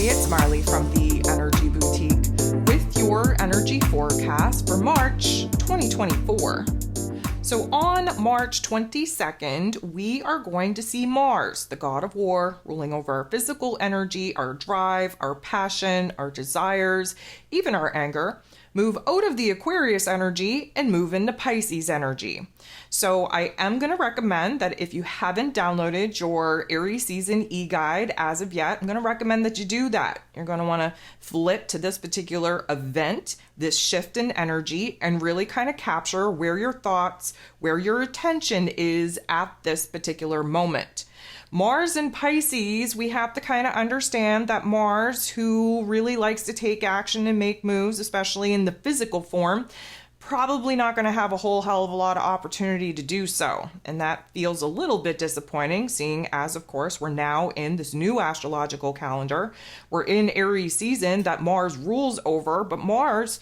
it's Marley from the Energy Boutique with your energy forecast for March 2024. So on March 22nd, we are going to see Mars, the god of war, ruling over our physical energy, our drive, our passion, our desires, even our anger, move out of the Aquarius energy and move into Pisces energy. So I am going to recommend that if you haven't downloaded your Aries season e-guide as of yet, I'm going to recommend that you do that. You're going to want to flip to this particular event, this shift in energy, and really kind of capture where your thoughts, where your attention is at this particular moment. Mars in Pisces, we have to kind of understand that Mars, who really likes to take action and make moves, especially in the physical form, probably not going to have a whole hell of a lot of opportunity to do so. And that feels a little bit disappointing, seeing as, of course, we're now in this new astrological calendar. We're in Aries season that Mars rules over, but Mars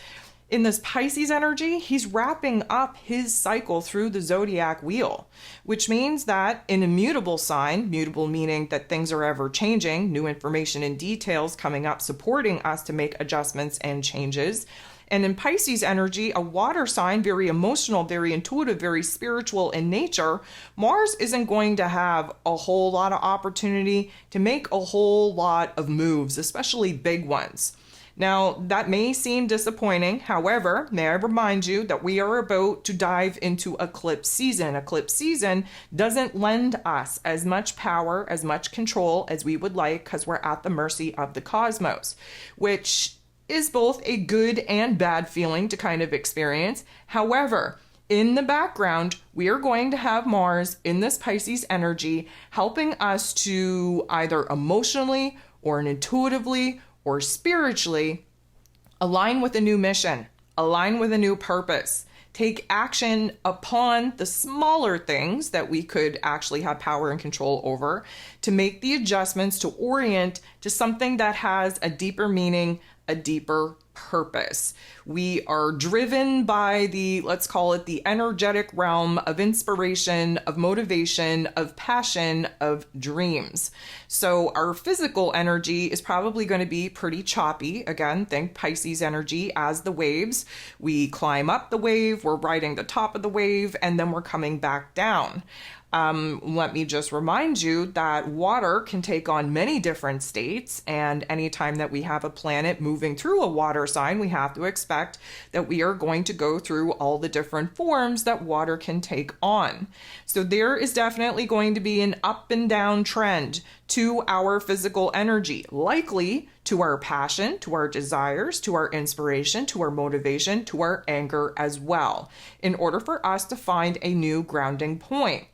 in this Pisces energy, he's wrapping up his cycle through the zodiac wheel, which means that in a mutable sign, mutable meaning that things are ever changing, new information and details coming up, supporting us to make adjustments and changes. And in Pisces energy, a water sign, very emotional, very intuitive, very spiritual in nature, Mars isn't going to have a whole lot of opportunity to make a whole lot of moves, especially big ones. Now, that may seem disappointing. However, may I remind you that we are about to dive into eclipse season. Eclipse season doesn't lend us as much power, as much control as we would like, because we're at the mercy of the cosmos, which is both a good and bad feeling to kind of experience. However, in the background, we are going to have Mars in this Pisces energy helping us to either emotionally or intuitively or spiritually align with a new mission, align with a new purpose, take action upon the smaller things that we could actually have power and control over, to make the adjustments to orient to something that has a deeper meaning, a deeper purpose. We are driven by the, let's call it the energetic realm of inspiration, of motivation, of passion, of dreams. So our physical energy is probably going to be pretty choppy. Again, think Pisces energy as the waves. We climb up the wave, we're riding the top of the wave, and then we're coming back down. Let me just remind you that water can take on many different states, and anytime that we have a planet moving through a water sign, we have to expect that we are going to go through all the different forms that water can take on. So there is definitely going to be an up and down trend to our physical energy, likely to our passion, to our desires, to our inspiration, to our motivation, to our anger as well, in order for us to find a new grounding point.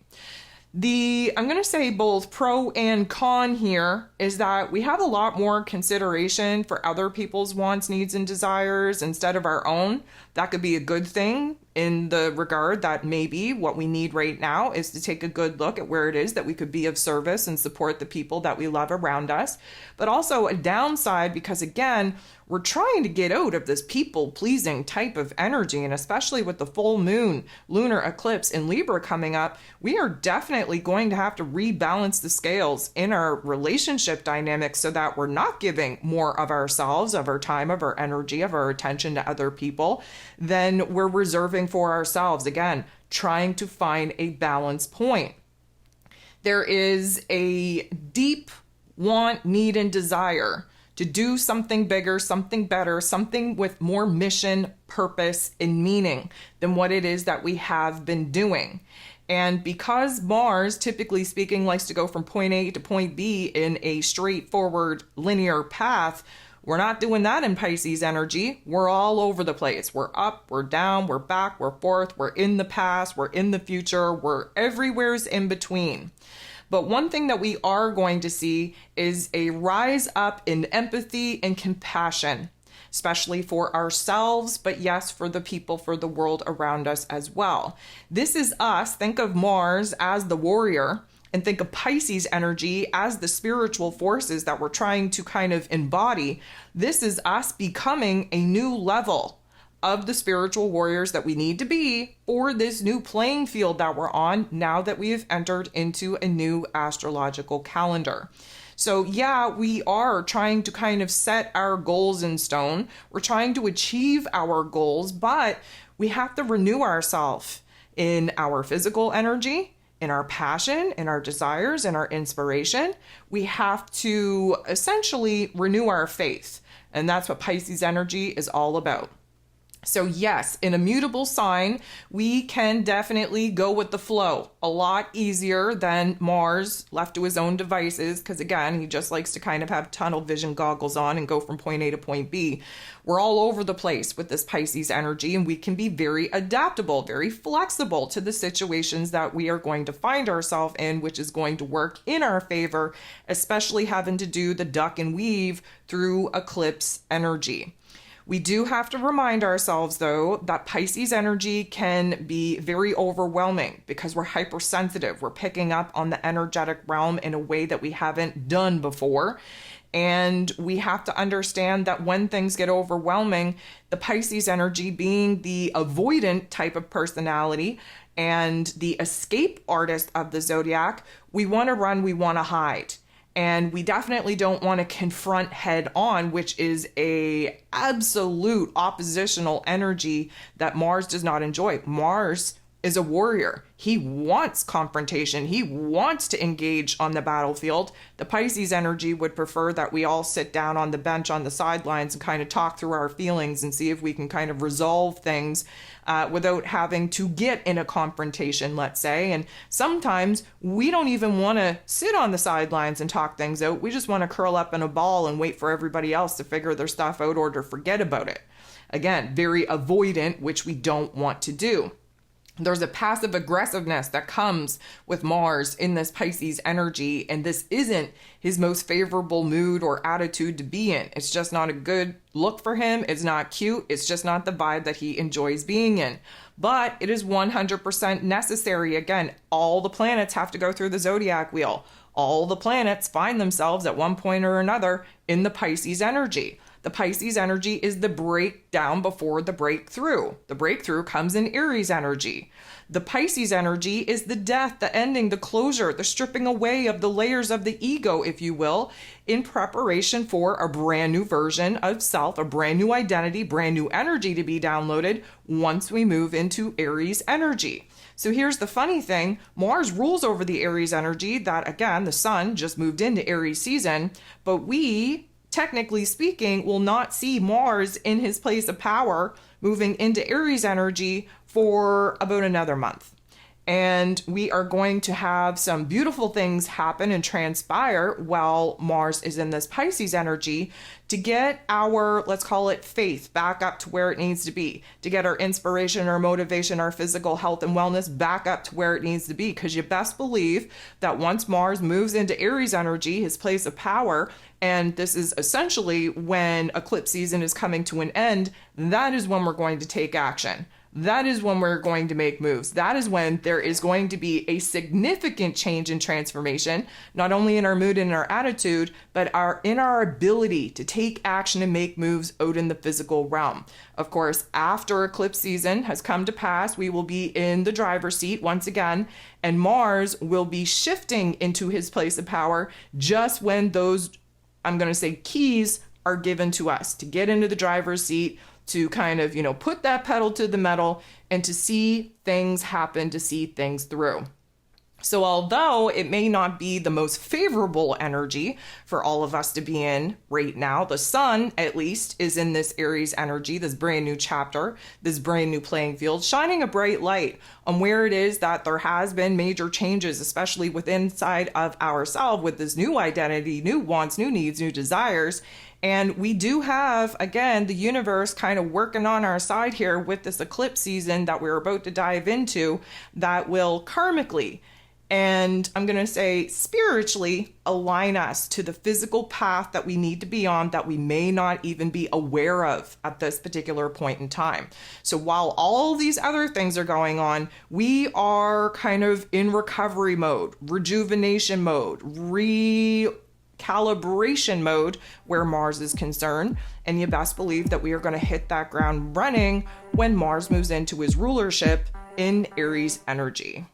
I'm going to say both pro and con here is that we have a lot more consideration for other people's wants, needs, and desires instead of our own. That could be a good thing in the regard that maybe what we need right now is to take a good look at where it is that we could be of service and support the people that we love around us. But also a downside because, again, we're trying to get out of this people-pleasing type of energy, and especially with the full moon lunar eclipse in Libra coming up, we are definitely going to have to rebalance the scales in our relationship dynamics so that we're not giving more of ourselves, of our time, of our energy, of our attention to other people than we're reserving for ourselves. Again, trying to find a balance point. There is a deep want, need, and desire to do something bigger, something better, something with more mission, purpose, and meaning than what it is that we have been doing. And because Mars, typically speaking, likes to go from point A to point B in a straightforward linear path, we're not doing that in Pisces energy. We're all over the place. We're up, we're down, we're back, we're forth, we're in the past, we're in the future, we're everywhere's in between. But one thing that we are going to see is a rise up in empathy and compassion, especially for ourselves, but yes, for the people, for the world around us as well. This is us. Think of Mars as the warrior and think of Pisces energy as the spiritual forces that we're trying to kind of embody. This is us becoming a new level of the spiritual warriors that we need to be for this new playing field that we're on now that we have entered into a new astrological calendar. So yeah, we are trying to kind of set our goals in stone. We're trying to achieve our goals, but we have to renew ourselves in our physical energy, in our passion, in our desires, in our inspiration. We have to essentially renew our faith. And that's what Pisces energy is all about. So yes, in a mutable sign, we can definitely go with the flow a lot easier than Mars left to his own devices, because again, he just likes to kind of have tunnel vision goggles on and go from point A to point B. We're all over the place with this Pisces energy, and we can be very adaptable, very flexible to the situations that we are going to find ourselves in, which is going to work in our favor, especially having to do the duck and weave through eclipse energy. We do have to remind ourselves, though, that Pisces energy can be very overwhelming because we're hypersensitive. We're picking up on the energetic realm in a way that we haven't done before. And we have to understand that when things get overwhelming, the Pisces energy, being the avoidant type of personality and the escape artist of the zodiac, we want to run, we want to hide. And we definitely don't want to confront head on, which is a absolute oppositional energy that Mars does not enjoy. Mars is a warrior. He wants confrontation. He wants to engage on the battlefield. The Pisces energy would prefer that we all sit down on the bench on the sidelines and kind of talk through our feelings and see if we can kind of resolve things without having to get in a confrontation, let's say. And sometimes we don't even want to sit on the sidelines and talk things out. We just want to curl up in a ball and wait for everybody else to figure their stuff out or to forget about it. Again, very avoidant, which we don't want to do. There's a passive aggressiveness that comes with Mars in this Pisces energy, and this isn't his most favorable mood or attitude to be in. It's just not a good look for him. It's not cute. It's just not the vibe that he enjoys being in. But it is 100% necessary. Again, all the planets have to go through the zodiac wheel. All the planets find themselves at one point or another in the Pisces energy. The Pisces energy is the breakdown before the breakthrough. The breakthrough comes in Aries energy. The Pisces energy is the death, the ending, the closure, the stripping away of the layers of the ego, if you will, in preparation for a brand new version of self, a brand new identity, brand new energy to be downloaded once we move into Aries energy. So here's the funny thing. Mars rules over the Aries energy that, again, the sun just moved into Aries season, but we, technically speaking, will not see Mars in his place of power moving into Aries energy for about another month. And we are going to have some beautiful things happen and transpire while Mars is in this Pisces energy to get our, let's call it faith, back up to where it needs to be, to get our inspiration, our motivation, our physical health and wellness back up to where it needs to be. Because you best believe that once Mars moves into Aries energy, his place of power, and this is essentially when eclipse season is coming to an end, that is when we're going to take action. That is when we're going to make moves. That is when there is going to be a significant change and transformation, not only in our mood and our attitude, but in our ability to take action and make moves out in the physical realm. Of course, after eclipse season has come to pass, we will be in the driver's seat once again, and Mars will be shifting into his place of power just when those, I'm going to say, keys are given to us to get into the driver's seat, to kind of, put that pedal to the metal and to see things happen, to see things through. So although it may not be the most favorable energy for all of us to be in right now, the sun at least is in this Aries energy, this brand new chapter, this brand new playing field, shining a bright light on where it is that there has been major changes, especially within inside of ourselves with this new identity, new wants, new needs, new desires. And we do have, again, the universe kind of working on our side here with this eclipse season that we're about to dive into that will karmically, and I'm going to say spiritually, align us to the physical path that we need to be on that we may not even be aware of at this particular point in time. So while all these other things are going on, we are kind of in recovery mode, rejuvenation mode, calibration mode where Mars is concerned, and you best believe that we are going to hit that ground running when Mars moves into his rulership in Aries energy.